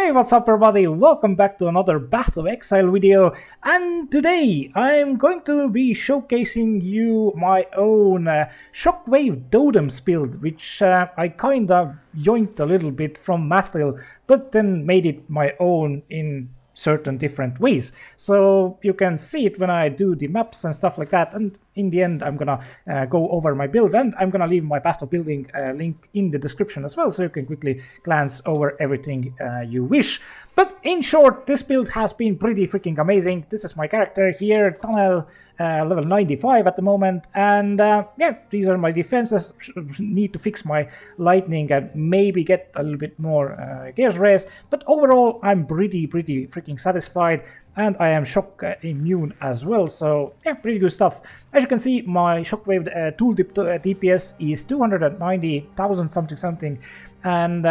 Hey, what's up everybody? Welcome back to another Battle of Exile video, and today I'm going to be showcasing you my own Shockwave Totems build, which I kinda yoinked a little bit from Mattel, but then made it my own in certain different ways. So you can see it when I do the maps and stuff like that, and in the end I'm gonna go over my build, and I'm gonna leave my battle building link in the description as well, so you can quickly glance over everything you wish. But in short, this build has been pretty freaking amazing. This is my character here, Tunnel, level 95 at the moment, and yeah, these are my defenses. Need to fix my lightning and maybe get a little bit more gears raised, but overall I'm pretty freaking satisfied, and I am shock immune as well, so yeah, pretty good stuff. As you can see, my Shockwave tooltip DPS is 290,000 something, and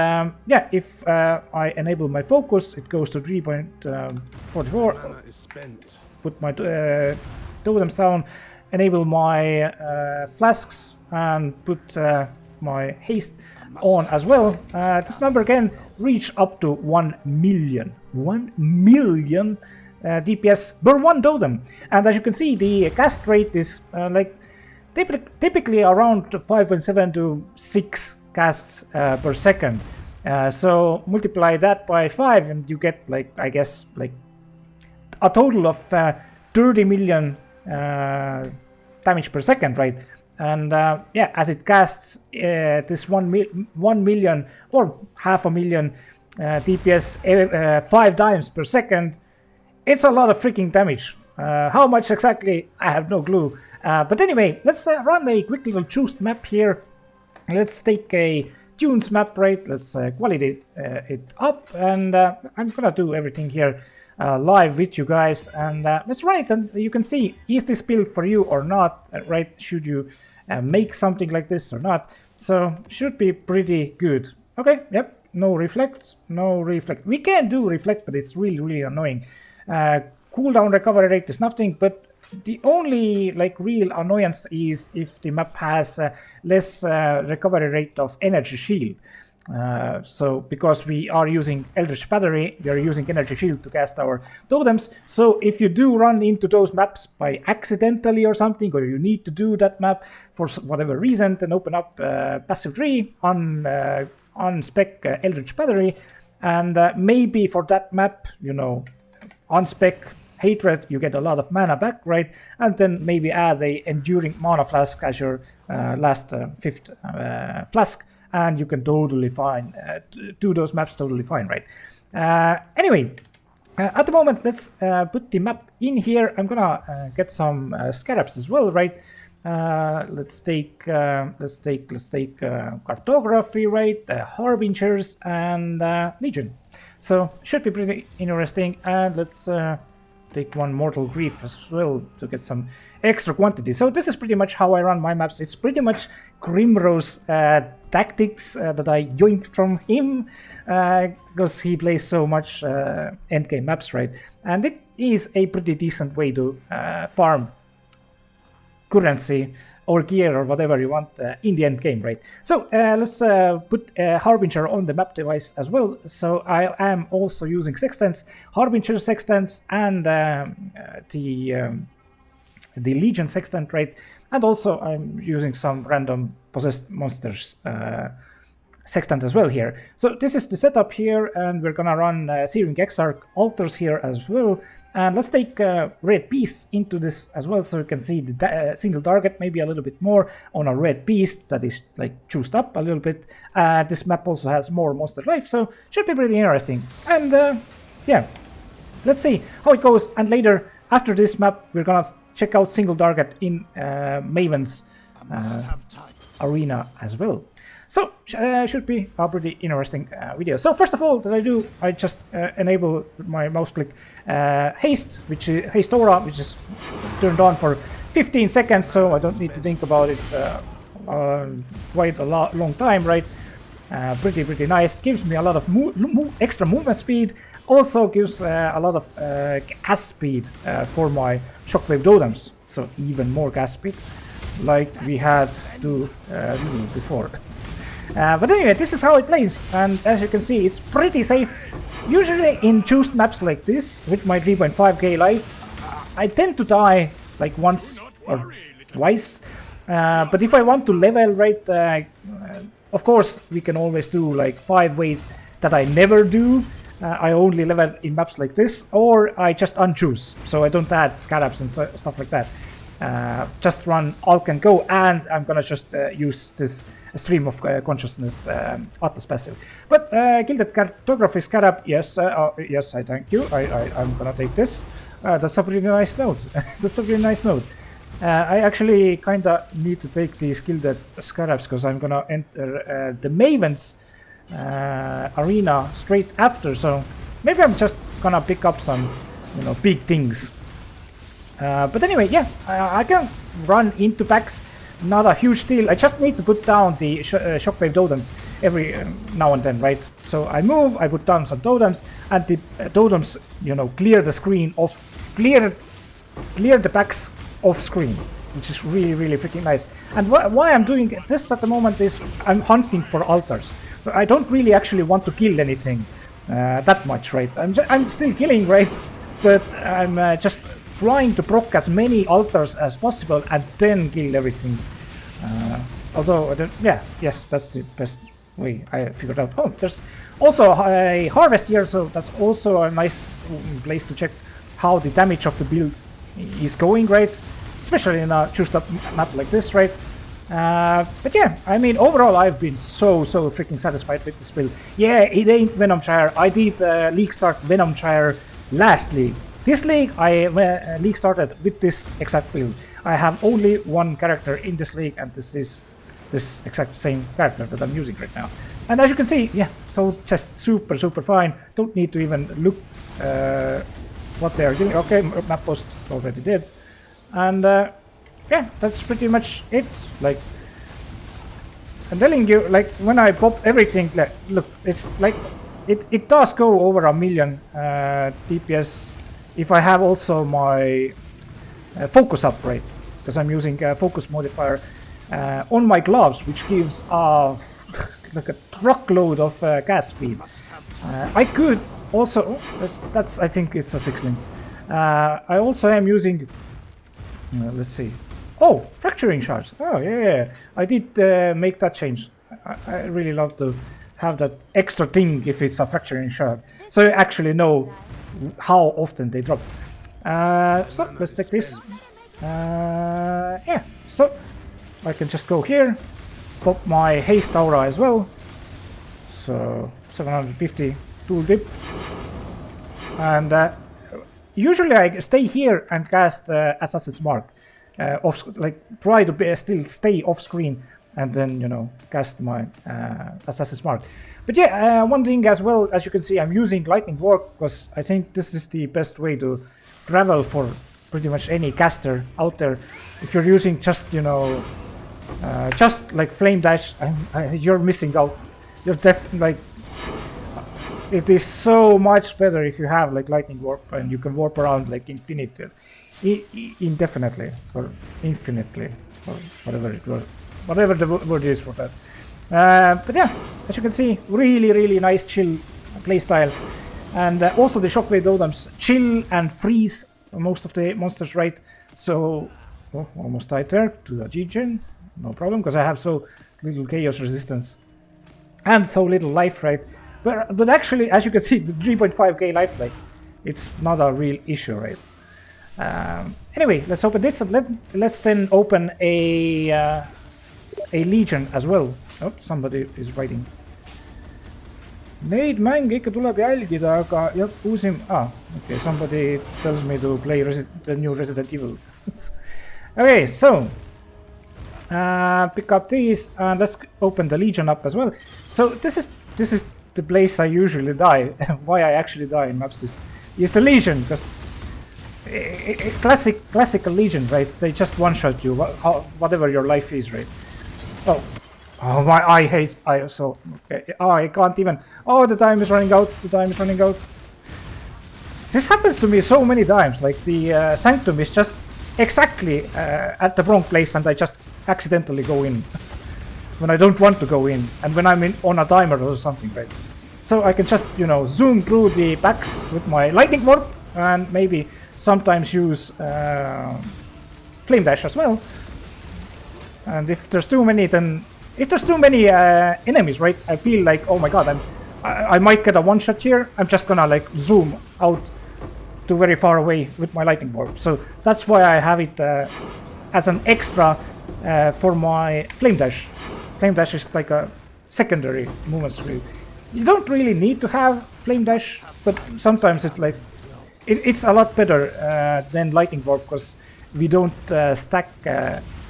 yeah, if I enable my focus, it goes to 3.44. Put my totems down, enable my flasks, and put my haste on as well. This number can reach up to 1 million. 1 million DPS per one totem, and as you can see, the cast rate is like typically around 5.7 to 6 casts per second. So multiply that by 5 and you get, like, I guess like a total of 30 million damage per second, right? And yeah, as it casts this 1 million or half a million DPS 5 times per second, it's a lot of freaking damage. How much exactly, I have no clue. But anyway, let's run a quick little choose map here. Let's take a tunes map, right? Let's quality it up, and I'm gonna do everything here live with you guys, and let's run it, and you can see, is this build for you or not, right? Should you make something like this or not? So should be pretty good. Okay, yep, no reflect. We can do reflect, but it's really annoying. Cooldown recovery rate is nothing, but the only like real annoyance is if the map has less recovery rate of energy shield. So because we are using Eldritch Battery, we are using energy shield to cast our totems. So if you do run into those maps by accidentally or something, or you need to do that map for whatever reason, then open up passive tree on spec Eldritch Battery, and maybe for that map, you know, on spec Hatred, you get a lot of mana back, right? And then maybe add a enduring mana flask as your last fifth flask, and you can totally fine do those maps totally fine, right? Anyway, at the moment, let's put the map in here. I'm gonna get some scarabs as well, right? Let's take cartography, right? Harbingers and Legion. So should be pretty interesting, and let's take one Mortal Grief as well to get some extra quantity. So this is pretty much how I run my maps. It's pretty much Grimro's tactics that I yoinked from him, because he plays so much endgame maps, right? And it is a pretty decent way to farm currency or gear or whatever you want in the end game, right? So let's put Harbinger on the map device as well. So I am also using sextants, Harbinger sextants, and the Legion sextant, right? And also I'm using some random possessed monsters sextant as well here. So this is the setup here, and we're gonna run Searing Exarch altars here as well. And let's take red beasts into this as well, so you can see the single target maybe a little bit more on a red beast that is like juiced up a little bit. This map also has more monster life, so should be pretty interesting. And yeah, let's see how it goes. And later, after this map, we're gonna check out single target in MAVEN's arena as well. So should be a pretty interesting video. So first of all, that I do, I just enable my mouse click haste, which is haste aura, which is turned on for 15 seconds, so I don't need to think about it quite a long time, right? Pretty nice. Gives me a lot of extra movement speed. Also gives a lot of cast speed for my Shockwave Totems. So even more cast speed, like we had to do before. But anyway, this is how it plays, and as you can see, it's pretty safe. Usually in juiced maps like this, with my 3.5k life, I tend to die like once or twice. But if I want to level, right, of course we can always do like 5 ways that I never do. I only level in maps like this, or I just unchoose, so I don't add scarabs and stuff like that. Just run Alk and go, and I'm gonna just use this stream of consciousness Atlas passive. But Gilded Cartography Scarab, yes, yes, I thank you. I'm gonna take this. That's a pretty nice note. That's a pretty nice note. I actually kinda need to take these Gilded Scarabs because I'm gonna enter the Maven's arena straight after, so maybe I'm just gonna pick up some, you know, big things. But anyway, yeah, I can run into packs, not a huge deal. I just need to put down the Shockwave Totems every now and then, right? So I move, I put down some totems, and the totems, you know, clear the screen off, clear the packs off screen, which is really, really freaking nice. And why I'm doing this at the moment is I'm hunting for altars. I don't really actually want to kill anything that much, right? I'm still killing, right? But I'm just trying to proc as many altars as possible and then kill everything. Although, yes, that's the best way I figured out. Oh, there's also a harvest here, so that's also a nice place to check how the damage of the build is going, right? Especially in a juiced up map like this, right? But yeah, I mean, overall, I've been so freaking satisfied with this build. Yeah, it ain't Venomshire. I did league start Venomshire last league. This league, I league started with this exact build. I have only one character in this league, and this is this exact same character that I'm using right now. And as you can see, yeah, so just super fine. Don't need to even look what they are doing. Okay, map post already did. And yeah, that's pretty much it. Like, I'm telling you, like, when I pop everything, like, look, it's like, it does go over 1,000,000 DPS if I have also my focus up, right? Because I'm using a focus modifier on my gloves, which gives like a truckload of cast speed. I could also, that's I think it's a 6 link. I also am using, let's see. Oh, fracturing shards. Oh, yeah. I did make that change. I really love to have that extra thing if it's a fracturing shard. So you actually know how often they drop. So let's take this. Yeah, so I can just go here, pop my haste aura as well. So 750 tool dip. And usually I stay here and cast Assassin's Mark. Try to still stay off screen and then, you know, cast my Assassin's Mark. But yeah, one thing as well, as you can see, I'm using Lightning Warp because I think this is the best way to travel for pretty much any caster out there. If you're using just, you know, just like Flame Dash, you're missing out. You're definitely like, it is so much better if you have like Lightning Warp and you can warp around like indefinitely or infinitely or whatever the word is for that. But yeah, as you can see, really nice chill playstyle, and also the Shockwave Totems chill and freeze most of the monsters, right? So almost died there to a degen, no problem, because I have so little chaos resistance and so little life, right? But actually, as you can see, the 3.5k life, like, it's not a real issue, right? Anyway, let's open this and let's then open a Legion as well. Oh, somebody is writing. Neid mänge ikka tuleb jälgida, aga uusim... okay, somebody tells me to play the new Resident Evil. Okay, so pick up these and let's open the Legion up as well. So this is the place I usually die. Why I actually die in maps is the Legion, because classical Legion, right? They just one-shot you, whatever your life is, right? Oh my! Okay. Oh, I can't even. Oh, the time is running out. This happens to me so many times. Like the Sanctum is just exactly at the wrong place, and I just accidentally go in when I don't want to go in, and when I'm on a timer or something, right? So I can just, you know, zoom through the backs with my lightning warp, and maybe sometimes use flame dash as well. And if there's too many, then if there's too many enemies, right, I feel like, oh my god, I might get a one-shot here. I'm just gonna like zoom out to very far away with my lightning warp. So that's why I have it as an extra for my flame dash. Flame dash is like a secondary movement speed. You don't really need to have flame dash, but sometimes it's a lot better than lightning warp, because we don't stack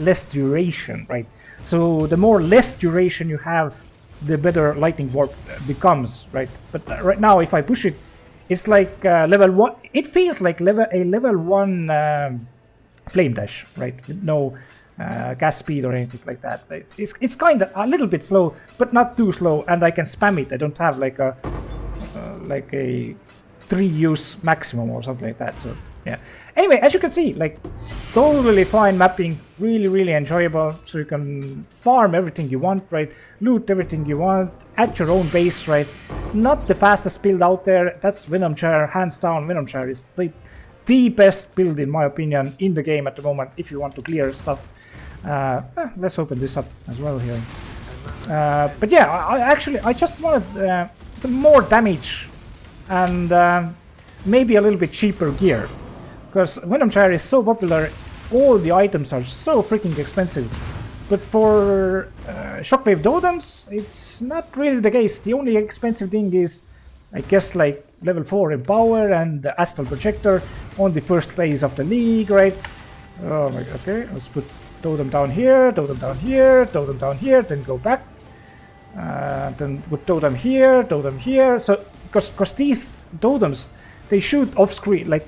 less duration, right? So the more less duration you have, the better lightning warp becomes, right? But right now, if I push it, it's like level 1. It feels like a level 1 flame dash, right? With no gas speed or anything like that. It's kind of a little bit slow, but not too slow, and I can spam it. I don't have like a 3-use maximum or something like that. So yeah. Anyway, as you can see, like totally fine mapping, really enjoyable. So you can farm everything you want, right? Loot everything you want at your own base, right? Not the fastest build out there. That's Venom Chair, hands down. Venom Chair is the best build in my opinion in the game at the moment if you want to clear stuff. Let's open this up as well here. But yeah, I just wanted some more damage and maybe a little bit cheaper gear, because Venom Chair is so popular. All the items are so freaking expensive. But for Shockwave Totems, it's not really the case. The only expensive thing is, I guess, like level 4 in power and the Astral Projector on the first phase of the league, right? Oh my god, okay, let's put totem down here, totem down here, totem down here, then go back. Then put totem here, so because these totems, they shoot off screen, like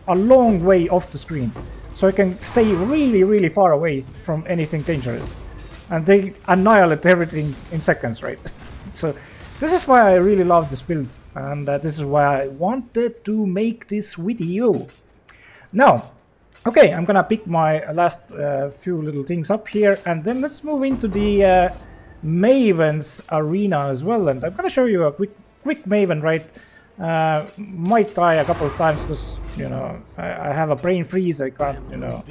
a long way off the screen, so I can stay really far away from anything dangerous, and they annihilate everything in seconds, right? So this is why I really love this build, and this is why I wanted to make this video. Now, okay, I'm gonna pick my last few little things up here, and then let's move into the Maven's arena as well, and I'm gonna show you a quick Maven, right? Might die a couple of times because, you know, I have a brain freeze. I can't, you know,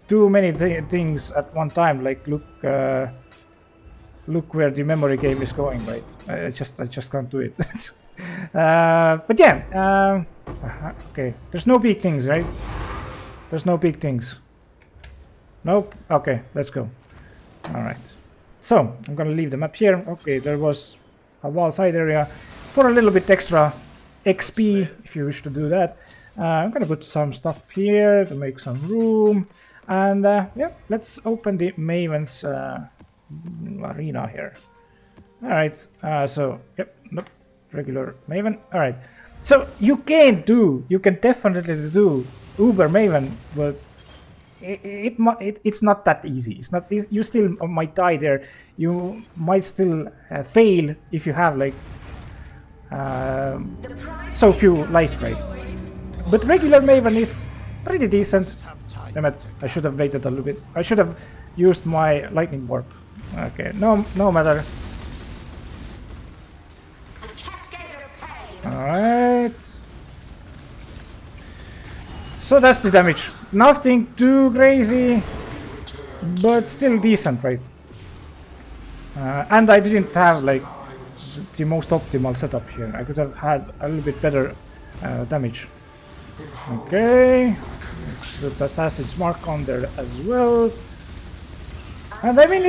too many things at one time. Like look where the memory game is going, right? I just can't do it. But yeah, okay. There's no big things, right? There's no big things. Nope. Okay, let's go. All right. So I'm gonna leave the map here. Okay, there was a wall side area for a little bit extra XP if you wish to do that. I'm gonna put some stuff here to make some room, and yeah, let's open the Maven's arena here. All right. So yep, nope, regular Maven. All right. So you can definitely do Uber Maven, but it's not that easy. It's not. You still might die there. You might still fail if you have like so few life, right? But regular Maven is pretty decent. Damn it, I should have waited a little bit. I should have used my lightning warp. Okay, no matter. Alright. So that's the damage. Nothing too crazy, but still decent, right? And I didn't have like the most optimal setup here. I could have had a little bit better damage. Okay, let's put the Assassin's Mark on there as well. And I mean,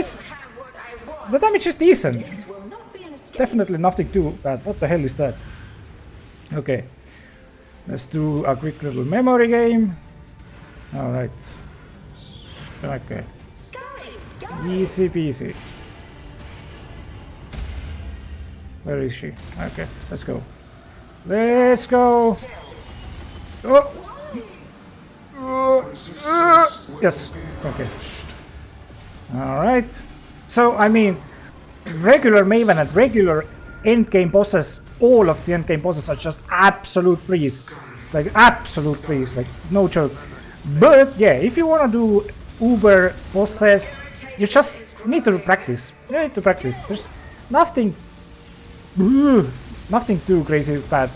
the damage is decent. Definitely nothing too bad. What the hell is that? Okay, let's do a quick little memory game. All right. Okay. Easy peasy. Where is she? Okay, let's go. Let's go. Yes. Okay. All right. So I mean, regular Maven and regular endgame bosses, all of the endgame bosses are just absolute breeze, like absolute breeze, like no joke. But yeah, if you want to do Uber bosses, you just need to practice. You need to practice. nothing, nothing too crazy bad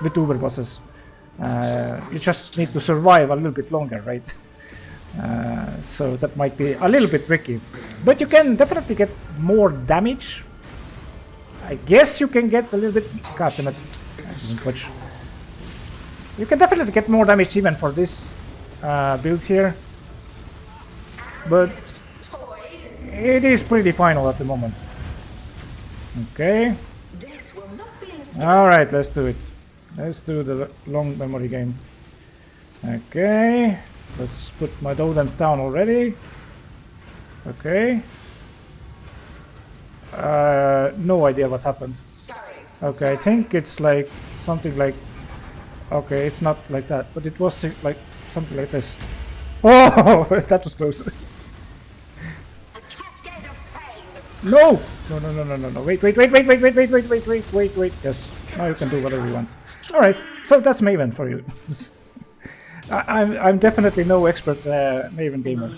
with uber bosses. You just need to survive a little bit longer, right? So that might be a little bit tricky, but you can definitely get more damage. I guess you can get a little bit. God damn it! You can definitely get more damage even for this build here, but it is pretty final at the moment. Okay. All right, let's do it. Let's do the long memory game. Okay. Let's put my totems down already. Okay. No idea what happened. Okay, I think it's like something like. Okay, it's not like that, but it was like something like this. Oh, that was close. No! No, no, no, no, no, no. Wait. Yes, now you can do whatever you want. All right, so that's MAVEN for you. I'm definitely no expert MAVEN gamer.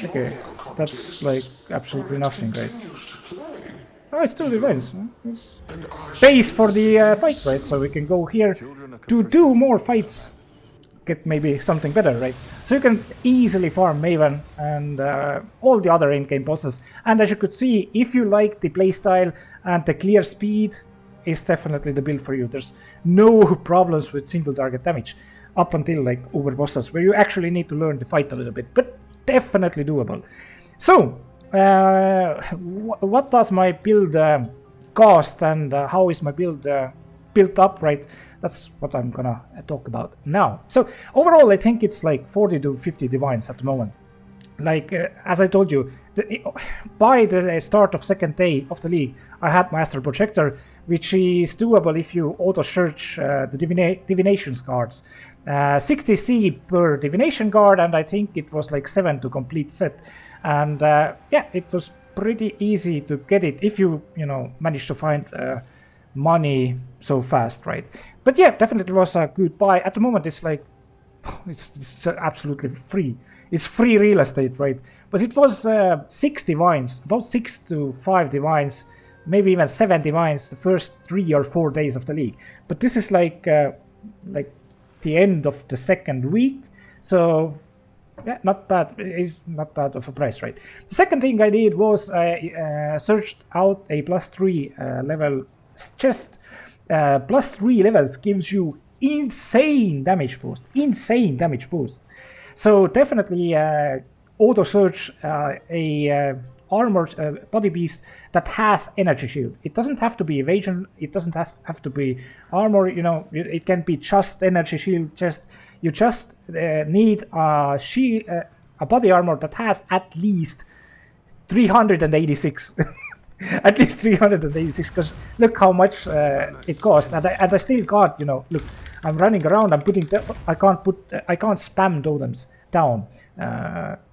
Okay, that's like absolutely nothing, right? Oh, it's 2 divines. It's base for the fight, right? So we can go here to do more fights. Get maybe something better, right? So you can easily farm MAVEN and all the other in-game bosses. And as you could see, if you like the playstyle and the clear speed, is definitely the build for you. There's no problems with single target damage up until like uber bosses, where you actually need to learn to fight a little bit, but definitely doable. So what does my build cost, and how is my build built up, right? That's what I'm gonna talk about now. So overall, I think it's like 40 to 50 divines at the moment. Like as I told you, by the start of second day of the league, I had my astral projector, which is doable if you auto search the divination cards. 60 C per divination card, and I think it was like 7 to complete set. And yeah, it was pretty easy to get it if you manage to find money so fast, right? But yeah, definitely was a good buy. At the moment, it's like it's absolutely free. It's free real estate, right? But it was 6 divines, about 6 to 5 divines, maybe even 7 divines the first 3 or 4 days of the league. But this is like the end of the second week, so yeah, not bad. It's not bad of a price, right? The second thing I did was I searched out a +3 level chest. +3 levels gives you insane damage boost. So definitely auto search a armored body beast that has energy shield. It doesn't have to be evasion. It doesn't have to be armor. It can be just energy shield. You just need a body armor that has at least 386. At least 386, because look how much it costs, and I still got, look, I'm running around, I'm putting, I can't spam totems down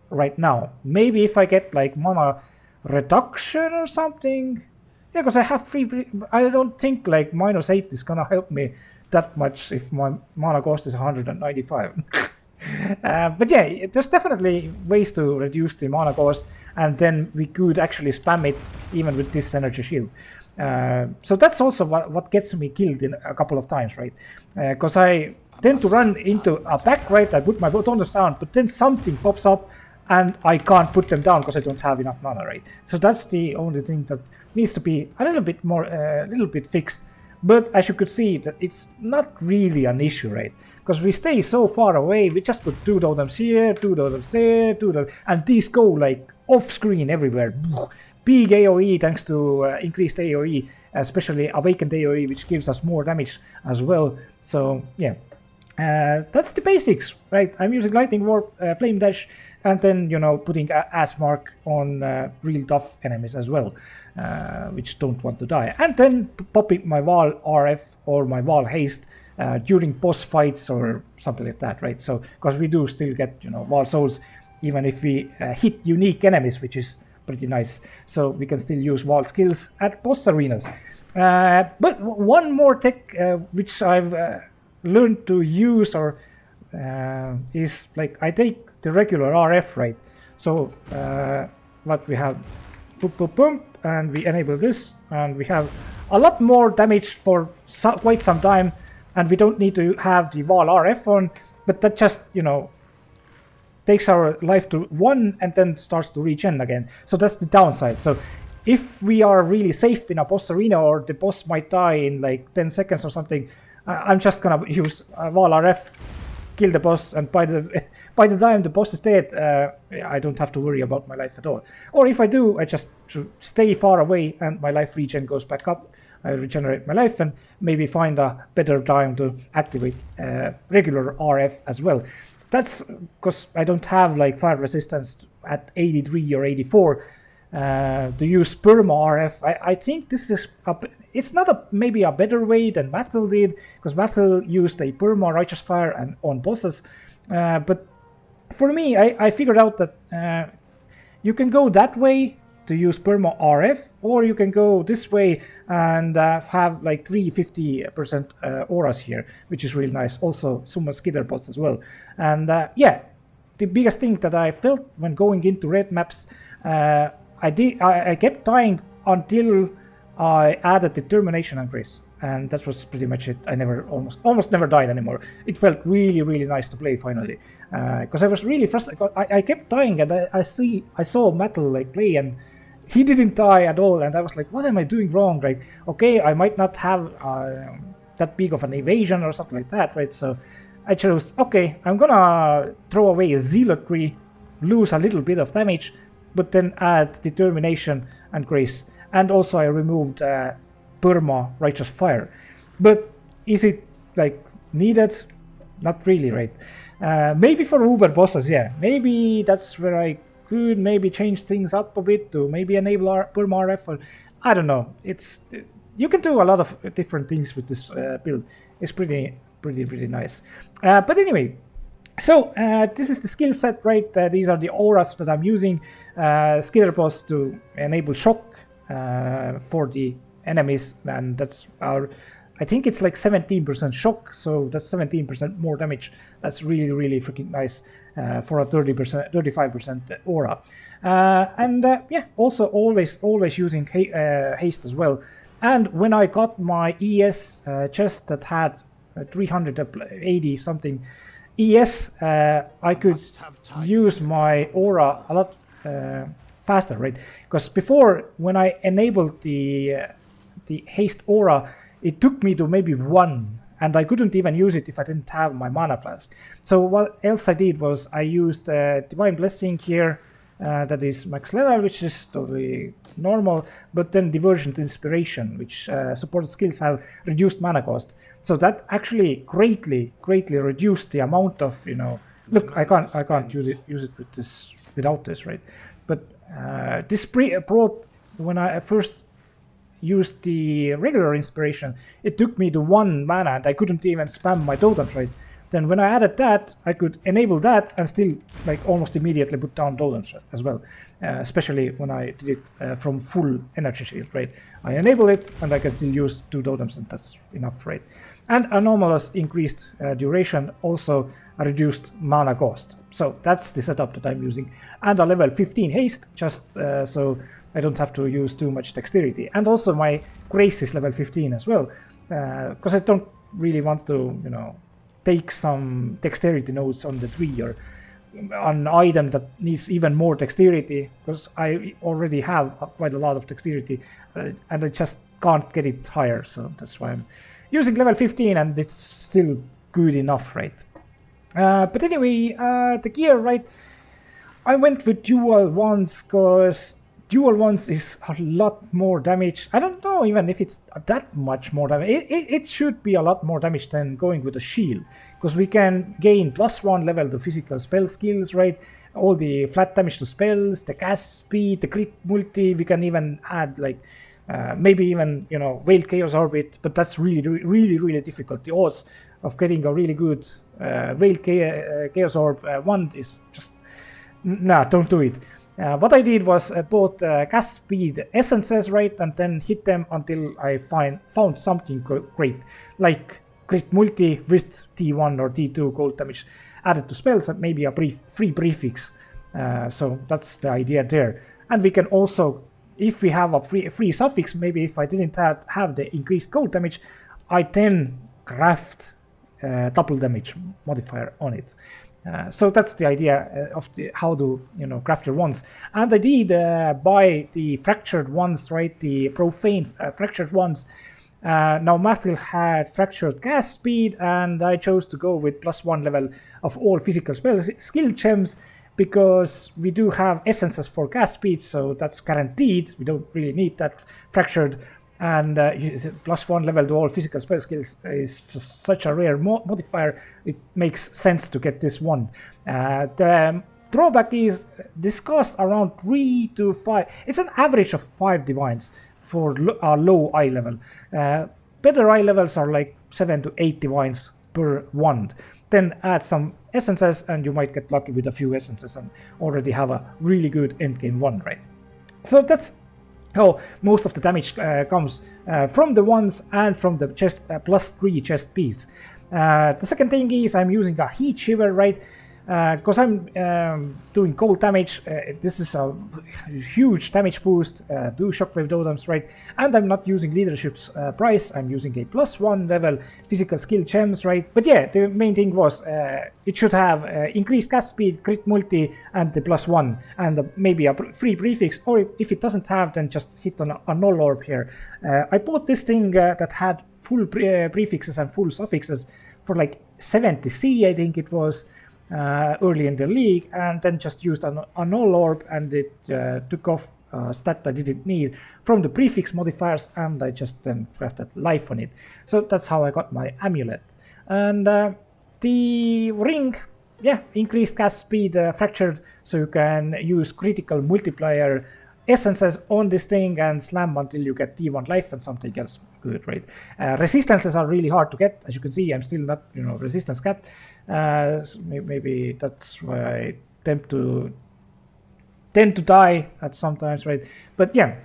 right now. Maybe if I get like mana reduction or something, yeah, because I have free, I don't think like -8 is gonna help me that much if my mana cost is 195. But yeah, there's definitely ways to reduce the mana cost, and then we could actually spam it even with this energy shield. So that's also what gets me killed in a couple of times, right? Because I tend to run into a back right, I put my totems down, but then something pops up and I can't put them down because I don't have enough mana, right? So that's the only thing that needs to be a little bit more, fixed. But as you could see, that it's not really an issue, right? Because we stay so far away, we just put 2 totems here, 2 totems there, 2 totems, and these go like off screen everywhere. Big AoE thanks to increased AoE, especially awakened AoE, which gives us more damage as well. So yeah, that's the basics, right? I'm using lightning warp, flame dash, and then putting ass mark on real tough enemies as well, which don't want to die, and then popping my wall RF or my wall haste during boss fights or something like that, right? So because we do still get wall souls even if we hit unique enemies, which is pretty nice. So we can still use wall skills at boss arenas. But one more tech which I've learned to use or is like I take the regular RF, right? So what we have, boop, boop, boom, and we enable this, and we have a lot more damage for quite some time, and we don't need to have the wall RF on, but that just, you know, takes our life to 1 and then starts to regen again. So that's the downside. So if we are really safe in a boss arena, or the boss might die in like 10 seconds or something, I'm just gonna use wall RF, kill the boss, and by the time the boss is dead, I don't have to worry about my life at all. Or if I do, I just stay far away and my life regen goes back up. I regenerate my life and maybe find a better time to activate regular RF as well. That's because I don't have like fire resistance at 83 or 84 to use perma RF. I think this is it's not maybe a better way than Battle did, because Battle used a perma righteous fire and on bosses, but for me, I figured out that you can go that way to use perma RF, or you can go this way and have like 350% auras here, which is really nice. Also summon skidder bots as well. And yeah, the biggest thing that I felt when going into red maps, I kept dying until I added determination and grace, and that was pretty much it. I never almost never died anymore. It felt really nice to play finally, because I was really frustrated. I kept dying, and I saw Metal like play, and he didn't die at all, and I was like, what am I doing wrong? Right? Okay, I might not have that big of an evasion or something like that, right? So I chose, okay, I'm gonna throw away a zealotry, lose a little bit of damage, but then add determination and grace. And also I removed perma righteous fire. But is it like needed? Not really, right? Maybe for uber bosses, yeah. Maybe that's where I could maybe change things up a bit to maybe enable perma RF, or I don't know. You can do a lot of different things with this build. It's pretty nice. But anyway, so this is the skill set, right? These are the auras that I'm using. Skidder boss to enable shock for the enemies, and that's I think it's like 17% shock, so that's 17% more damage. That's really freaking nice for a 35% aura. And yeah, also always using haste as well. And when I got my ES chest that had 380 something ES, I could use my aura a lot faster, right? Because before, when I enabled the haste aura, it took me to maybe 1, and I couldn't even use it if I didn't have my mana flask. So what else I did was I used Divine Blessing here, that is max level, which is totally normal, but then Divergent Inspiration, which supported skills have reduced mana cost. So that actually greatly reduced the amount of, you know, look, I can't use it with this without this, right? But this brought, when I first used the regular inspiration, it took me to 1 mana and I couldn't even spam my totems, right? Then when I added that, I could enable that and still like almost immediately put down totems as well, especially when I did it from full energy shield, right? I enable it and I can still use 2 totems, and that's enough, right? And anomalous increased duration, also a reduced mana cost. So that's the setup that I'm using. And a level 15 haste, just so I don't have to use too much dexterity. And also my grace is level 15 as well, because I don't really want to, you know, take some dexterity nodes on the tree or an item that needs even more dexterity, because I already have quite a lot of dexterity and I just can't get it higher. So that's why I'm using level 15, and it's still good enough, right? But anyway, the gear, right? I went with dual ones because dual ones is a lot more damage. I don't know even if it's that much more damage. It should be a lot more damage than going with a shield, because we can gain +1 level to physical spell skills, right? All the flat damage to spells, the cast speed, the crit multi. We can even add like maybe even, you know, Veiled Chaos Orbit, but that's really difficult. The odds of getting a really good Veiled Chaos Orb wand is just, nah, don't do it. What I did was both cast speed essences, right, and then hit them until I found something great, like crit multi with T1 or T2 cold damage added to spells, and maybe a free prefix. So that's the idea there. And we can also if we have a free suffix, maybe if I didn't have the increased cold damage, I then craft double damage modifier on it. So that's the idea of how to craft your ones. And I did buy the fractured ones, right? The profane fractured ones. Now Mathiel had fractured cast speed, and I chose to go with +1 level of all physical skill gems because we do have essences for cast speed, so that's guaranteed. We don't really need that fractured. And +1 level to all physical spell skills is just such a rare modifier. It makes sense to get this one. The drawback is this costs around 3 to 5. It's an average of 5 divines for a low eye level. Better eye levels are like 7 to 8 divines per wand. Then add some essences, and you might get lucky with a few essences and already have a really good endgame one, right? So that's how most of the damage comes from the ones and from the chest +3 chest piece. The second thing is I'm using a heat shiver, right? Because I'm doing cold damage. This is a huge damage boost. Do Shockwave Totems, right? And I'm not using leadership's price. I'm using a +1 level physical skill gems, right? But yeah, the main thing was it should have increased cast speed, crit multi, and the +1, and maybe a free prefix. Or if it doesn't have, then just hit on a null orb here. I bought this thing that had full prefixes and full suffixes for like 70C, I think it was. Early in the league, and then just used a null orb, and it took off stat I didn't need from the prefix modifiers, and I just then crafted life on it. So that's how I got my amulet. And the ring, yeah, increased cast speed, fractured, so you can use critical multiplier essences on this thing and slam until you get T1 life and something else good, right? Resistances are really hard to get. As you can see, I'm still not resistance capped. So maybe that's why I tend to die at sometimes, right? But yeah,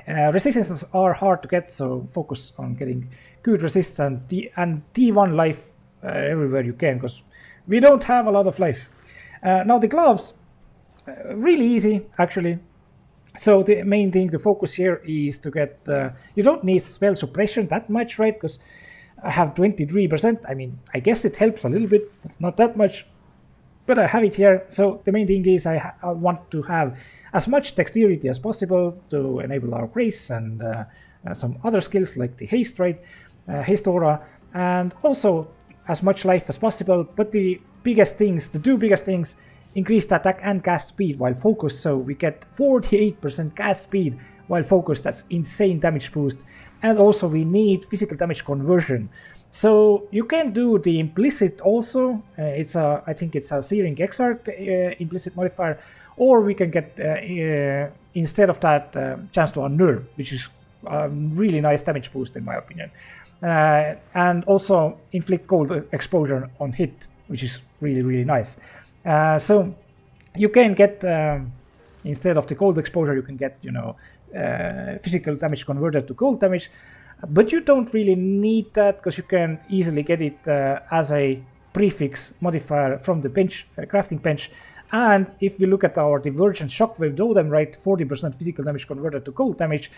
resistances are hard to get, so focus on getting good resists and T1 life everywhere you can, because we don't have a lot of life. Now the gloves, really easy actually. So the main thing to focus here is to get, you don't need spell suppression that much, right? Because I have 23%. I mean, I guess it helps a little bit, not that much, but I have it here. So the main thing is I want to have as much dexterity as possible to enable our grace and some other skills like the haste, right? Haste aura, and also as much life as possible. But the biggest things, the two biggest things, increased attack and cast speed while focused. So we get 48% cast speed while focused. That's insane damage boost. And also we need physical damage conversion. So you can do the implicit also. I think it's a Searing Exarch implicit modifier. Or we can get, instead of that, chance to unnerve, which is a really nice damage boost in my opinion. And also inflict cold exposure on hit, which is really, really nice. So you can get, instead of the cold exposure, you can get, physical damage converted to cold damage, but you don't really need that because you can easily get it as a prefix modifier from the bench, crafting bench. And if we look at our Divergent Shockwave Totem, right, 40% physical damage converted to cold damage,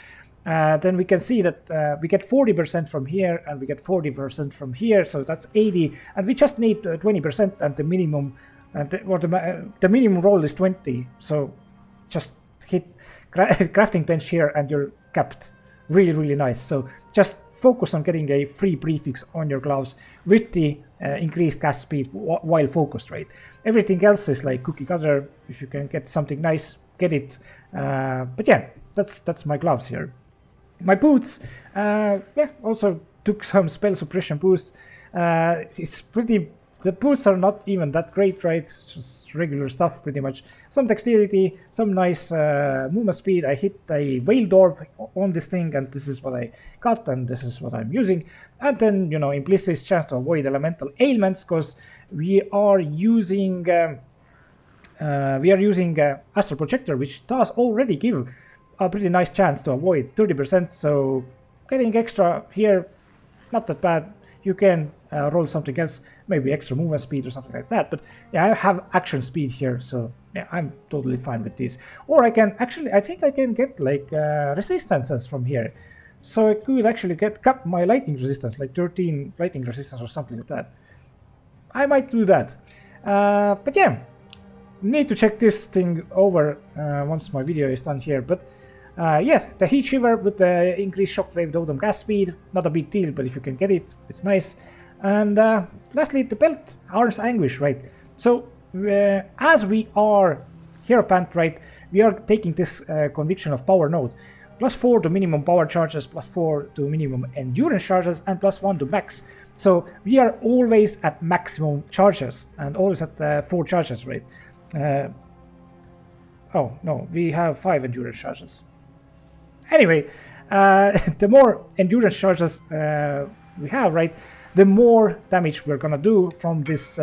then we can see that we get 40% from here and we get 40% from here, so that's 80, and we just need 20%, and the minimum. The minimum roll is 20, so just hit crafting bench here and you're capped. Really, really nice. So just focus on getting a free prefix on your gloves with the increased cast speed while focused, right? Everything else is like cookie cutter. If you can get something nice, get it. But yeah, that's my gloves here. My boots, also took some spell suppression boosts. It's pretty. The boosts are not even that great, right? It's just regular stuff, pretty much. Some dexterity, some nice movement speed. I hit a Veiled Orb on this thing, and this is what I got, and this is what I'm using. And then, implicit chance to avoid elemental ailments, because we are using Astral Projector, which does already give a pretty nice chance to avoid 30%. So getting extra here, not that bad. You can roll something else, maybe extra movement speed or something like that. But yeah, I have action speed here, so yeah, I'm totally fine with these. Or I can actually, I think I can get like resistances from here. So I could actually cap my lightning resistance, like 13 lightning resistance or something like that. I might do that. But yeah, need to check this thing over once my video is done here. But yeah, the heat shiver with the increased shockwave totem gas speed, not a big deal, but if you can get it, it's nice. And lastly, the belt, Ar's Anguish, right? So as we are Hierophant, right, we are taking this conviction of power node. +4 to minimum power charges, +4 to minimum endurance charges, and +1 to max. So we are always at maximum charges and always at 4 charges, right? Oh no, we have 5 endurance charges. Anyway, the more endurance charges we have, right, the more damage we're gonna do from this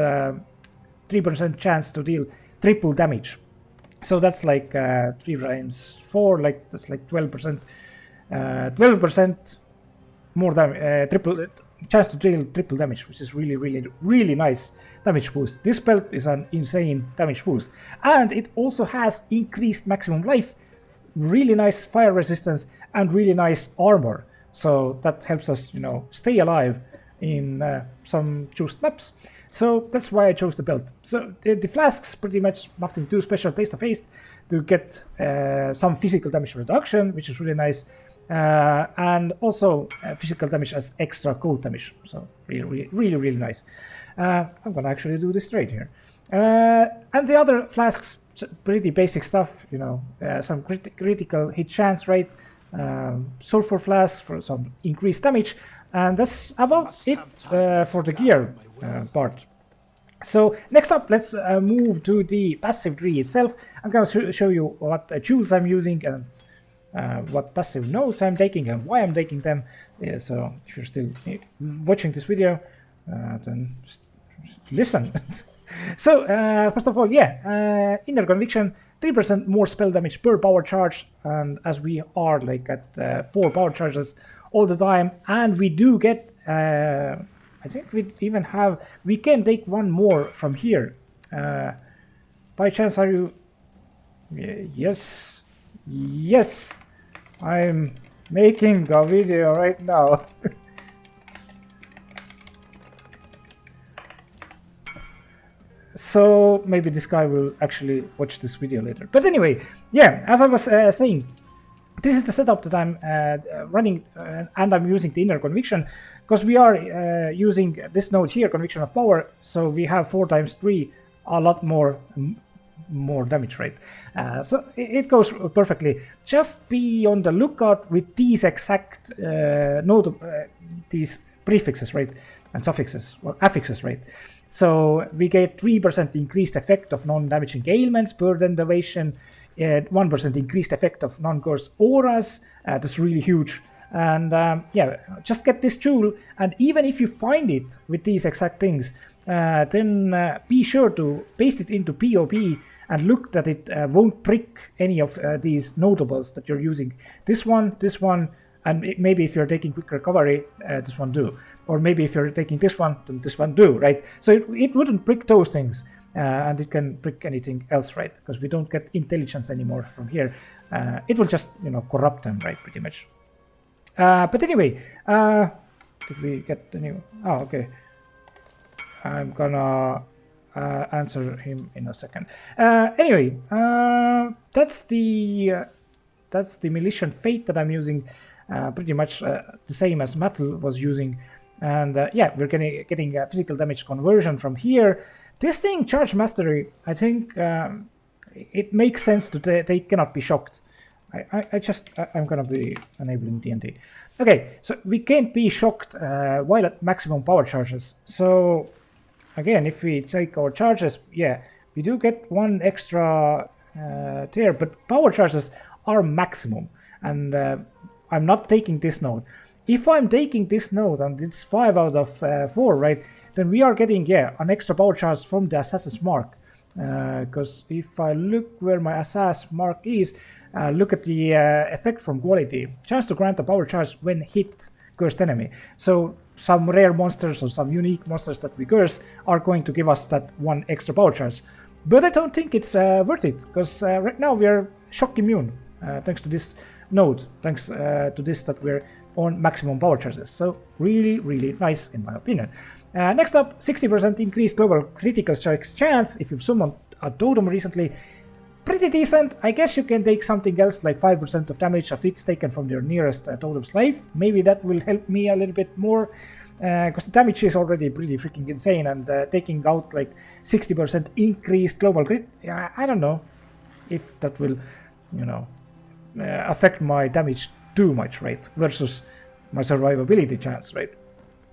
3% chance to deal triple damage. So that's like 3 times 4, like that's like 12%. 12% more damage, triple chance to deal triple damage, which is really nice damage boost. This belt is an insane damage boost, and it also has increased maximum life, really nice fire resistance, and really nice armor. So that helps us, you know, stay alive in some chosen maps. So that's why I chose the belt. So the flasks, pretty much nothing too special. Taste of Haste to get some physical damage reduction, which is really nice, and also physical damage as extra cold damage. So really nice. I'm gonna actually do this straight here. And the other flasks, pretty basic stuff, you know, some critical hit chance, right? Sulphur flask for some increased damage, and that's about it for the gear part. So next up, let's move to the passive tree itself. I'm going to show you what tools I'm using and what passive nodes I'm taking and why I'm taking them. Yeah, so if you're still watching this video, then just listen. So first of all, yeah, Inner Conviction, 3% more spell damage per power charge, and as we are like at 4 power charges all the time, and we do get I think we even have, we can take one more from here. By chance, are you? Yes, yes, I'm making a video right now. So maybe this guy will actually watch this video later. But anyway, yeah, as I was saying, this is the setup that I'm running, and I'm using the Inner Conviction, because we are using this node here, Conviction of Power, so we have 4 times 3, a lot more damage, right? So it goes perfectly. Just be on the lookout with these exact these prefixes, right? And suffixes, or affixes, right? So we get 3% increased effect of non-damaging ailments, burden evasion, 1% increased effect of non-curse auras. That's really huge. And yeah, just get this tool, and even if you find it with these exact things, then be sure to paste it into POP and look that it won't prick any of these notables that you're using. This one, and maybe if you're taking quick recovery, this one do. Or maybe if you're taking this one, then this one do, right? So it wouldn't prick those things, and it can prick anything else, right? Because we don't get intelligence anymore from here. It will just, you know, corrupt them, right, pretty much. But anyway, did we get the new? Oh, okay. I'm gonna answer him in a second. Anyway, that's the Militian Fate that I'm using. Pretty much the same as Metal was using, and yeah, we're getting a physical damage conversion from here. This thing, Charge Mastery, I think it makes sense to they cannot be shocked. I'm gonna be enabling TNT. Okay, so we can't be shocked while at maximum power charges. So again, if we take our charges, yeah, we do get 1 extra tier, but power charges are maximum, and I'm not taking this node. If I'm taking this node, and it's 5 out of 4, right, then we are getting, yeah, an extra power charge from the Assassin's Mark. Because if I look where my Assassin's Mark is, look at the effect from quality. Chance to grant a power charge when hit cursed enemy. So some rare monsters or some unique monsters that we curse are going to give us that 1 extra power charge. but I don't think it's worth it, because right now we are shock immune, thanks to this node, thanks to this that we're on maximum power charges. So really, really nice in my opinion. Next up, 60% increased global critical strikes chance if you've summoned a totem recently. Pretty decent. I guess you can take something else like 5% of damage if it's taken from your nearest totem's life. Maybe that will help me a little bit more, because the damage is already pretty freaking insane, and taking out like 60% increased global crit, I don't know if that will, you know, affect my damage too much, right, versus my survivability chance, right?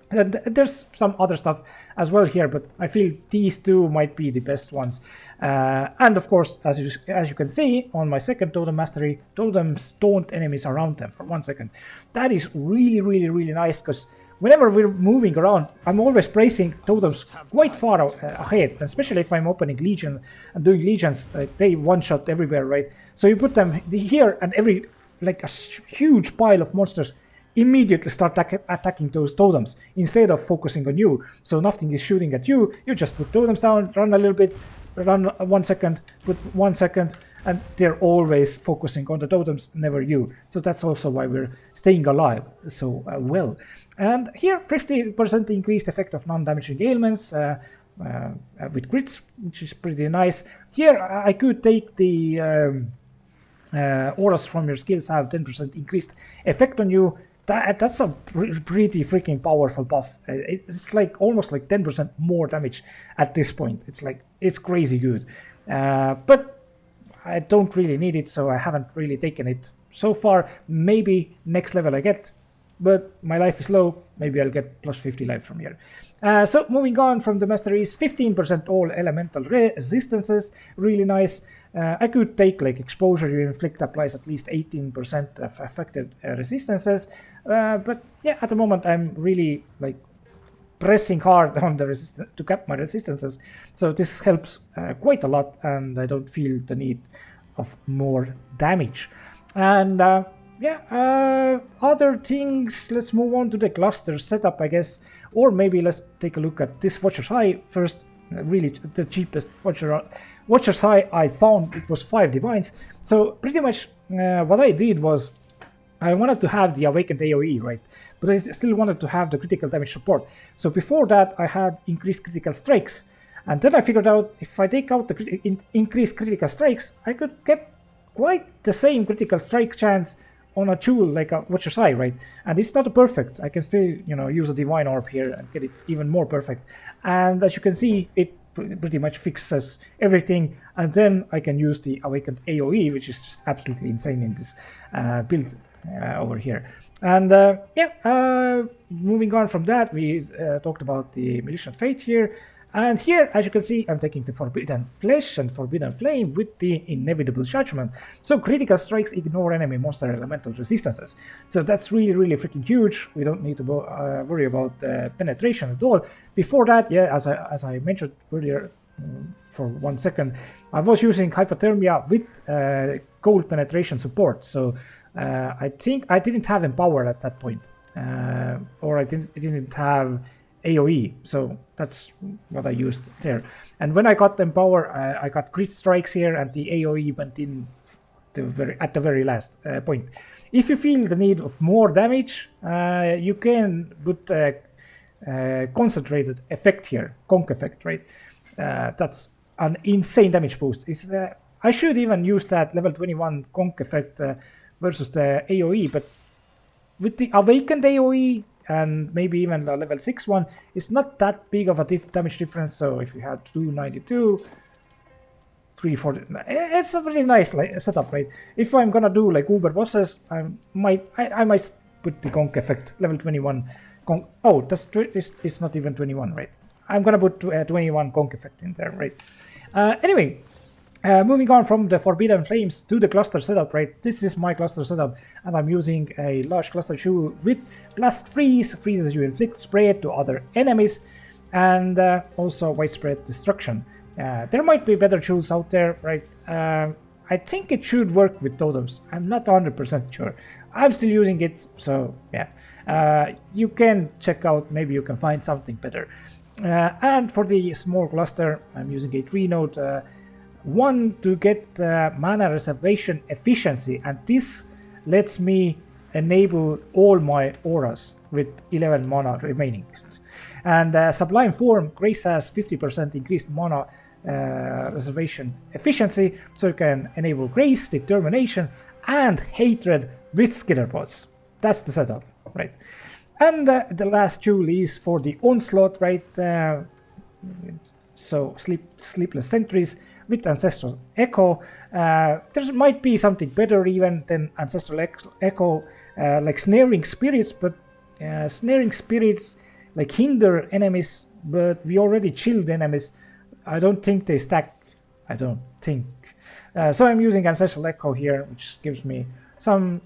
And there's some other stuff as well here, but I feel these two might be the best ones. And of course, as you can see on my second totem mastery, totems taunt enemies around them for 1 second. That is really, really, really nice, because whenever we're moving around, I'm always placing totems quite far ahead, especially if I'm opening Legion and doing Legions, they one-shot everywhere, right? So you put them here, and every, like a huge pile of monsters immediately start attacking those totems instead of focusing on you. So nothing is shooting at you, you just put totems down, run a little bit, run 1 second, put 1 second, and they're always focusing on the totems, never you. So that's also why we're staying alive so well. And here, 50% increased effect of non-damaging ailments with crits, which is pretty nice. Here I could take the auras from your skills have 10% increased effect on you. That's a pretty freaking powerful buff. It's like almost like 10% more damage at this point. It's like, it's crazy good. But I don't really need it, so I haven't really taken it so far. Maybe next level I get, but my life is low. Maybe I'll get plus 50 life from here. So moving on from the masteries, 15% all elemental resistances, really nice. I could take like exposure you inflict applies at least 18% of affected resistances, but yeah, at the moment I'm really like pressing hard on the resistance to cap my resistances, so this helps quite a lot, and I don't feel the need of more damage. And yeah, other things, let's move on to the cluster setup, I guess, or maybe let's take a look at this Watcher's High first. Really the cheapest Watcher's High I found, it was 5 divines. So pretty much what I did was I wanted to have the awakened AoE, right? But I still wanted to have the critical damage support. So before that I had increased critical strikes, and then I figured out if I take out the increased critical strikes, I could get quite the same critical strike chance on a tool like a Watcher's High, right? And it's not perfect. I can still, you know, use a divine orb here and get it even more perfect. And as you can see, it pretty much fixes everything. And then I can use the awakened AoE, which is just absolutely insane in this build over here. And yeah, moving on from that, we talked about the Militant Fate here. And here, as you can see, I'm taking the Forbidden Flesh and Forbidden Flame with the Inevitable Judgment. So critical strikes ignore enemy monster elemental resistances. So that's really, really freaking huge. We don't need to worry about penetration at all. Before that, yeah, as I mentioned earlier, for 1 second, I was using Hypothermia with cold penetration support. So I think I didn't have Empower at that point, or I didn't have AoE, so that's what I used there. And when I got Empower, I got crit strikes here, and the AoE went in at the very last point. If you feel the need of more damage, you can put concentrated effect here, conk effect, right? That's an insane damage boost. I should even use that level 21 conk effect versus the AoE, but with the awakened AoE and maybe even the level 6 one, it's not that big of a damage difference. So if you had 292, 340, it's a really nice setup, right? If I'm gonna do like Uber bosses, I might put the conk effect level 21 conk. Oh, it's not even 21, right? I'm gonna put 21 conk effect in there, right? Anyway. Moving on from the Forbidden Flames to the cluster setup, right? This is my cluster setup, and I'm using a large cluster jewel with Blast Freeze, freezes you inflict spread to other enemies, and also widespread destruction. There might be better jewels out there, right? I think it should work with totems. I'm not 100% sure. I'm still using it, so yeah. You can check out, maybe you can find something better. And for the small cluster, I'm using a 3-node one to get mana reservation efficiency, and this lets me enable all my auras with 11 mana remaining. And Sublime Form, Grace has 50% increased mana reservation efficiency, so you can enable Grace, Determination, and Hatred with Skitterpods. That's the setup, right? And the last tool is for the Onslaught, right? So Sleepless Sentries with Ancestral Echo. There might be something better even than Ancestral Echo, like Snaring Spirits, but Snaring Spirits like hinder enemies, but we already chilled enemies. I don't think they stack. I don't think. So I'm using Ancestral Echo here, which gives me some,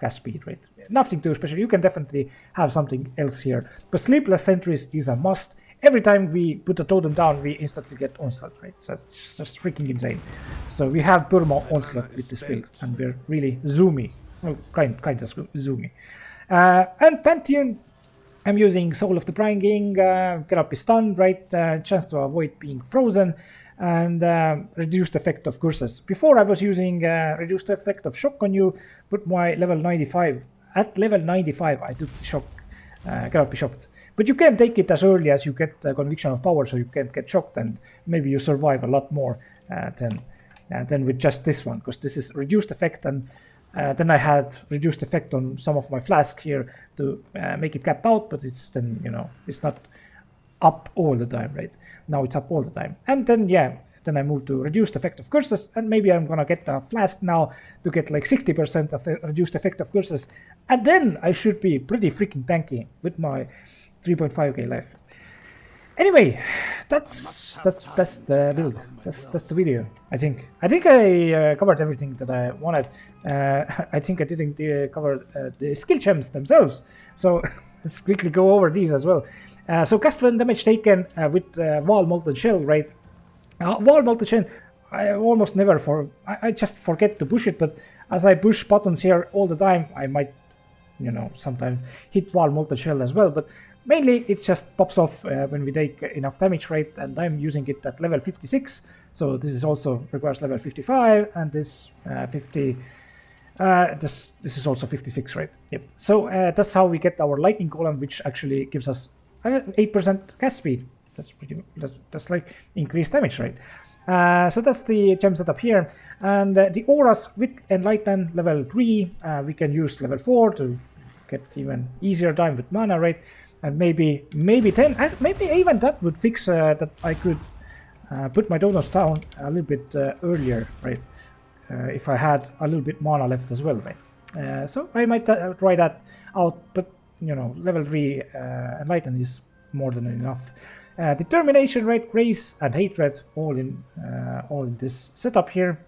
cast speed, right? Nothing too special. You can definitely have something else here. But Sleepless Sentries is a must. Every time we put a totem down, we instantly get Onslaught, right? So it's just freaking insane. So we have Burma Onslaught with this build, and we're really zoomy. Well, kind of zoomy. And Pantheon, I'm using Soul of the Prying King, cannot be stunned, right? Chance to avoid being frozen, and reduced effect of curses. Before I was using reduced effect of shock on you, but my level 95. At level 95, I took the shock, cannot be shocked. But you can take it as early as you get Conviction of Power, so you can get shocked, and maybe you survive a lot more than with just this one, because this is reduced effect, and then I had reduced effect on some of my flask here to make it cap out, but it's then, it's not up all the time, right? Now it's up all the time. And then, then I moved to reduced effect of curses, and maybe I'm gonna get a flask now to get like 60% of reduced effect of curses, and then I should be pretty freaking tanky with my 3.5k life. Anyway, that's the build. That's the video. I think I covered everything that I wanted. I think I didn't cover the skill gems themselves. So let's quickly go over these as well. So cast when damage taken with Wall Molten Shell, right? Wall Molten Shell, I almost never I just forget to push it, but as I push buttons here all the time, I might, sometimes hit Wall Molten Shell as well. But mainly it just pops off when we take enough damage, right? And I'm using it at level 56, so this is also requires level 55, and this 50. This is also 56, right? Yep. So that's how we get our lightning column, which actually gives us 8% cast speed. That's pretty. That's like increased damage, right? So that's the gem setup here, and the auras with enlighten level 3. We can use level 4 to get even easier time with mana, right? And maybe 10, and maybe even that would fix that I could put my totems down a little bit earlier, right? If I had a little bit mana left as well, right? So I might try that out, but level 3 enlighten is more than enough. Determination, right? Grace and Hatred, all in this setup here.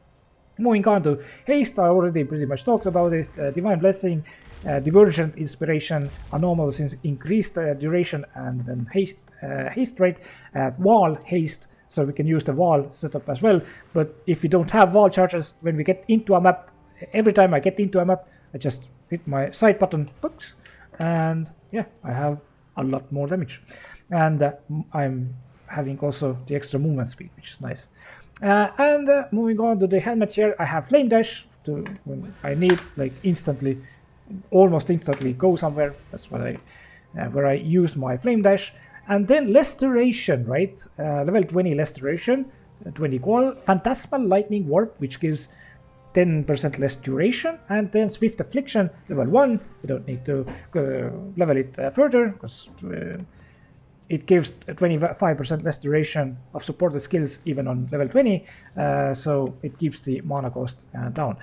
Moving on to haste, I already pretty much talked about it. Divine Blessing, Divergent Inspiration, Anomalous increased duration, and then haste rate, Wall haste, so we can use the wall setup as well. But if we don't have wall charges, when we get into a map, every time I get into a map, I just hit my side button, and I have a lot more damage. And I'm having also the extra movement speed, which is nice. And moving on to the helmet here, I have Flame Dash to when I need like almost instantly go somewhere. That's what where I use my Flame Dash. And then Restoration, right? Level 20 Restoration, 20 qual, Phantasmal Lightning Warp, which gives 10% less duration, and then Swift Affliction, level 1. We don't need to level it further, because it gives 25% less duration of supported skills even on level 20, so it keeps the mana cost down.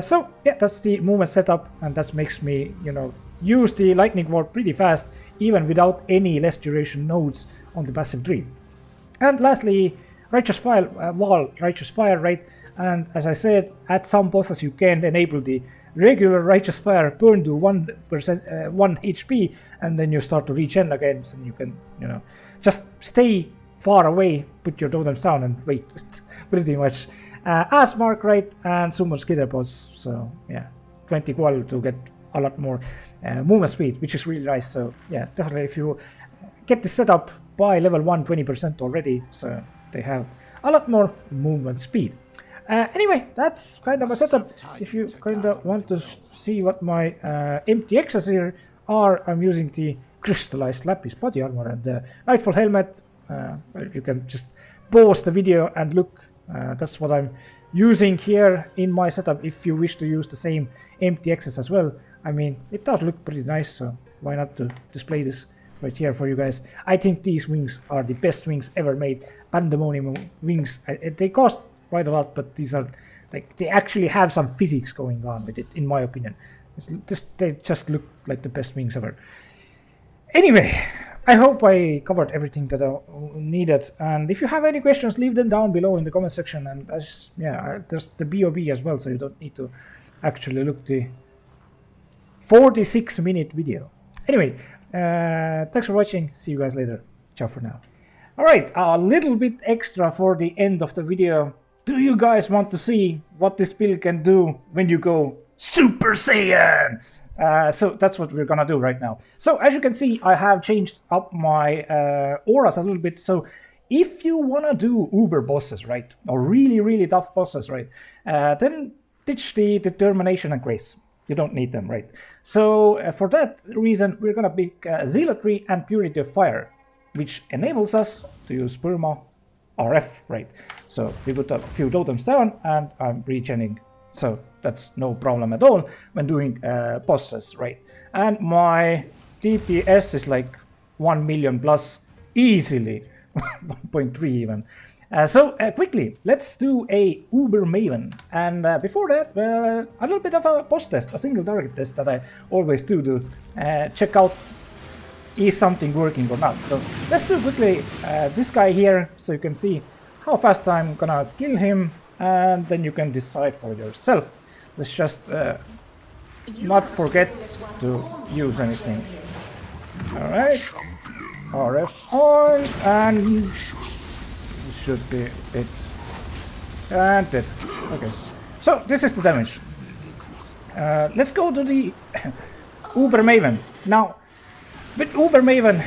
So that's the movement setup, and that makes me use the Lightning Warp pretty fast, even without any less duration nodes on the passive tree. And lastly, Righteous Fire, Wall Righteous Fire, right? And as I said, at some bosses you can enable the regular Righteous Fire, burn to 1%, 1 HP, and then you start to regen again, so you can, just stay far away, put your totems down and wait, pretty much. As Mark, right, and summon Skitterpods, so 20 qual to get a lot more movement speed, which is really nice. So definitely if you get this setup by level 1, 20% already, so they have a lot more movement speed. Anyway, that's kind of a setup. If you kind of want to see what my empty X's here are, I'm using the crystallized lapis body armor and the nightfall helmet. You can just pause the video and look. That's what I'm using here in my setup. If you wish to use the same empty X's as well, I mean, it does look pretty nice, so why not to display this right here for you guys. I think these wings are the best wings ever made. Pandemonium wings. They cost quite a lot, but these are like, they actually have some physics going on with it, in my opinion. They just look like the best wings ever. Anyway, I hope I covered everything that I needed, and if you have any questions, leave them down below in the comment section. And there's the BOB as well, so you don't need to actually look the 46-minute video. Anyway, thanks for watching. See you guys later. Ciao for now. Alright, a little bit extra for the end of the video. Do you guys want to see what this build can do when you go Super Saiyan? So that's what we're gonna do right now. So as you can see, I have changed up my auras a little bit. So if you wanna do uber bosses, right, or really tough bosses, right, then ditch the determination and grace. You don't need them, right? So for that reason, we're gonna pick zealotry and purity of fire, which enables us to use Burma RF, right? So we put a few totems down and I'm regening. So that's no problem at all when doing bosses, right? And my DPS is like 1 million plus easily, 1.3 even. So quickly, let's do a Uber Maven. And before that, a little bit of a boss test, a single target test that I always do to check out is something working or not. So let's do quickly this guy here, so you can see how fast I'm gonna kill him, and then you can decide for yourself. Let's just not forget to use anything. Alright, RF on, and it should be it. And it. Okay, so this is the damage. Let's go to the Uber Maven. Now, with Uber Maven,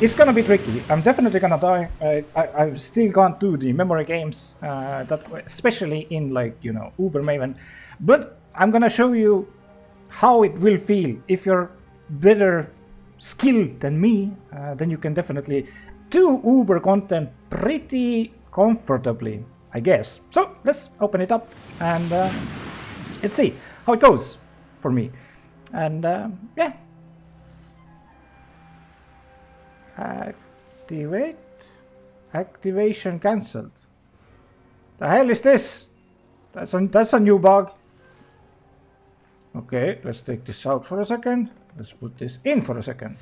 it's gonna be tricky. I'm definitely gonna die. I still can't do the memory games, especially in, like, you know, Uber Maven. But I'm gonna show you how it will feel. If you're better skilled than me, then you can definitely do Uber content pretty comfortably, I guess. So let's open it up and let's see how it goes for me. And yeah. Activate. Activation cancelled. The hell is this? That's a new bug. Okay, let's take this out for a second. Let's put this in for a second.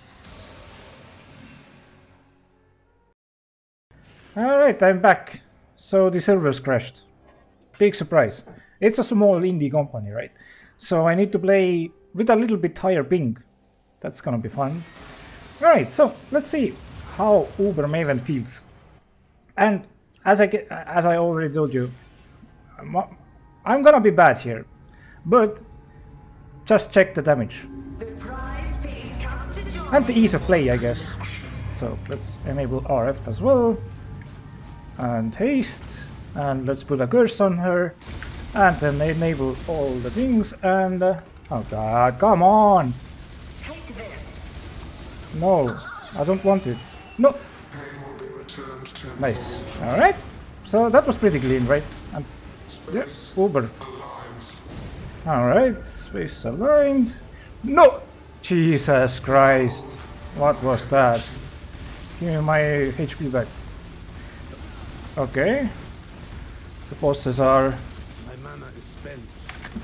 Alright, I'm back. So the servers crashed. Big surprise. It's a small indie company, right? So I need to play with a little bit higher ping. That's gonna be fun. Alright, so let's see how Uber Maven feels. And as I already told you, I'm gonna be bad here, but just check the damage and the ease of play, I guess. So let's enable RF as well, and haste, and let's put a curse on her, and then enable all the things. And oh god, come on! Take this. No, I don't want it. No. Nice. All right. So that was pretty clean, right? And yes, Uber. Alright, space aligned. No! Jesus Christ. What was that? Give me my HP back. Okay. The bosses are my mana is spent.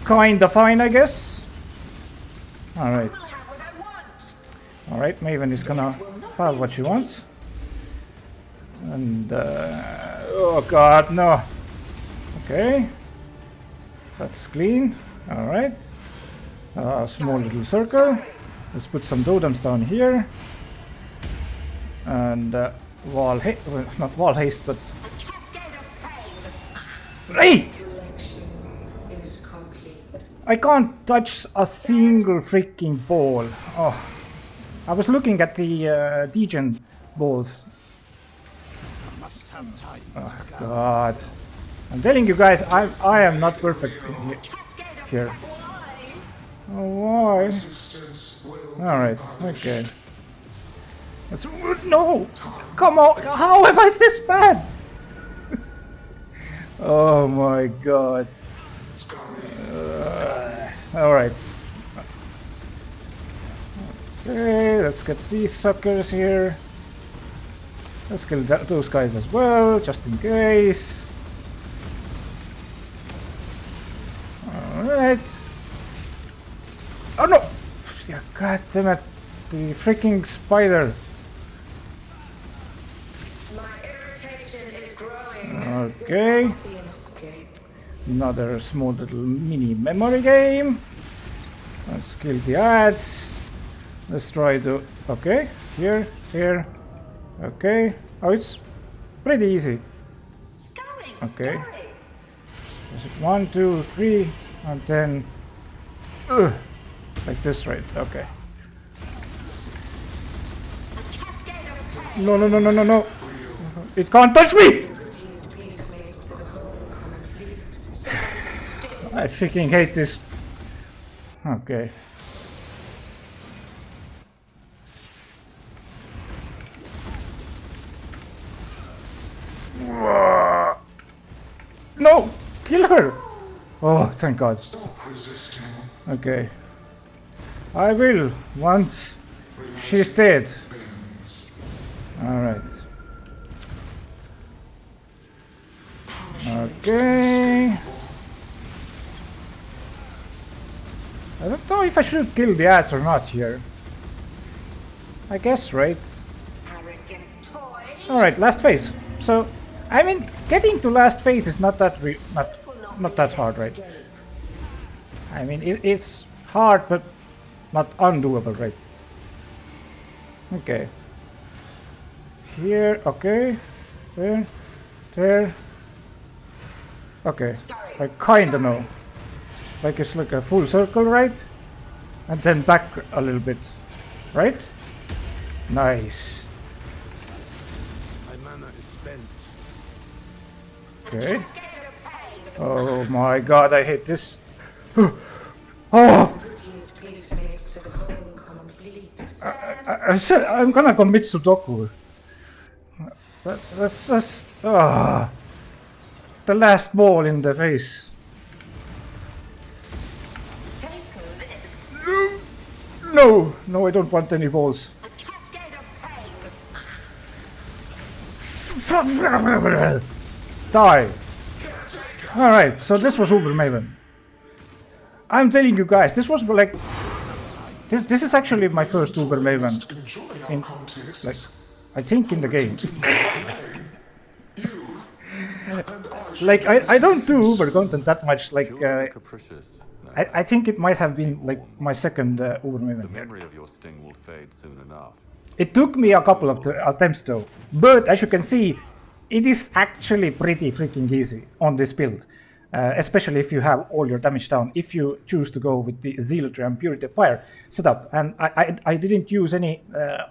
kinda fine, I guess. Alright. Alright, Maven is gonna have what she wants. And oh god, no. Okay. That's clean. Alright, small little circle. Let's put some totems down here. And wall haste, well, not wall haste, but... Hey! I can't touch a single freaking ball. Oh, I was looking at the degen balls. have time Oh to gather. God. I'm telling you guys, I am not perfect Cascade of here. why? Oh, why? Alright, okay. No! Come on! How am I this bad? Oh my God. Alright. Okay, let's get these suckers here. Let's kill those guys as well, just in case. Alright. Oh no! Yeah, God damn it. The freaking spider. My irritation is growing. Okay. There cannot be an escape. Another small little mini memory game. Let's kill the ads. Let's try to... Okay, here. Okay. Oh, it's pretty easy. Scurry, Okay. scurry. There's 1, 2, 3, and then... like this, right? Okay. A cascade of pain. No. It can't touch me! Peace makes to the whole complete. Stand still. I freaking hate this. Okay. No! Kill her! Oh, thank God. Okay. I will, once she's dead. Alright. Okay. I don't know if I should kill the ads or not here. I guess, right? Arrogant toy. Alright, last phase. So, I mean, getting to last phase is not that not that hard, right? I mean, it's hard, but not undoable, right? Okay. Here, okay. There. Okay, I kinda know. Like it's like a full circle, right? And then back a little bit, right? Nice. My mana is spent. Okay. Cascade of pain. Oh my God, I hate this. Oh, Peace makes to the whole complete. I'm gonna commit Sudoku. That's just the last ball in the face. Take this. No, I don't want any balls. A cascade of pain. Die. Alright, so this was Uber Maven. I'm telling you guys, this was like... This is actually my first Uber Maven. In, like, I think in the game. Like, I don't do Uber content that much, like... Capricious. No, I think it might have been like my second Uber the Maven. memory of your sting will fade soon enough. It took me a couple of attempts though, but as you can see, it is actually pretty freaking easy on this build, especially if you have all your damage down, if you choose to go with the Zealotry and Purity of Fire setup. And I didn't use any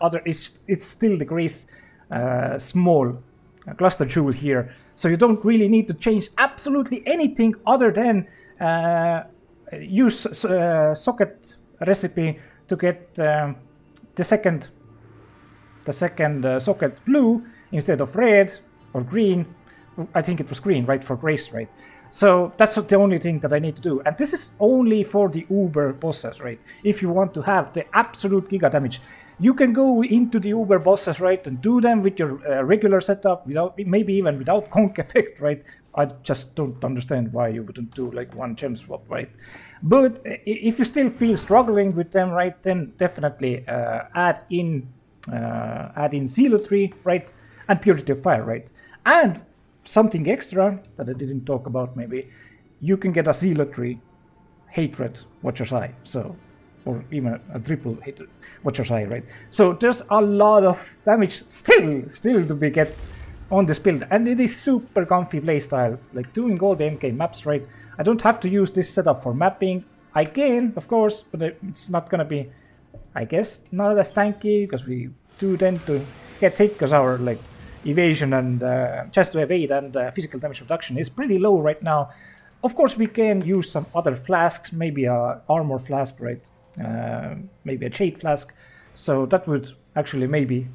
other, it's still the Grace small cluster jewel here, so you don't really need to change absolutely anything other than use socket recipe to get the second socket blue instead of red or green. I think it was green, right, for Grace, right? So that's the only thing that I need to do. And this is only for the Uber bosses, right? If you want to have the absolute giga damage. You can go into the Uber bosses, right, and do them with your regular setup, without, maybe even without conk effect, right? I just don't understand why you wouldn't do like one gem swap, right? But if you still feel struggling with them, right, then definitely add in Zealotry, right, and Purity of Fire, right? And something extra that I didn't talk about, maybe you can get a Zealotry Hatred Watcher's Eye, so, or even a triple Hatred Watcher's Eye, right? So there's a lot of damage still to be get on this build, and it is super comfy playstyle, like doing all the MK maps, right? I don't have to use this setup for mapping. I can, of course, but it's not gonna be, I guess, not as tanky, because we do tend to get hit because our like evasion and chance to evade and physical damage reduction is pretty low right now. Of course, we can use some other flasks, maybe a armor flask, right? Maybe a jade flask. So that would actually maybe,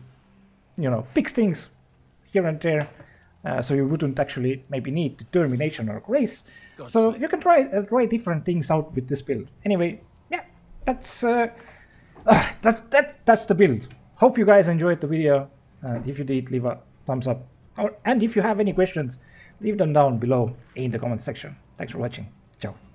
you know, fix things here and there. So you wouldn't actually maybe need determination or grace. So you can try different things out with this build. Anyway, yeah, that's the build. Hope you guys enjoyed the video. And if you did, leave a thumbs up. And if you have any questions, leave them down below in the comment section. Thanks for watching. Ciao.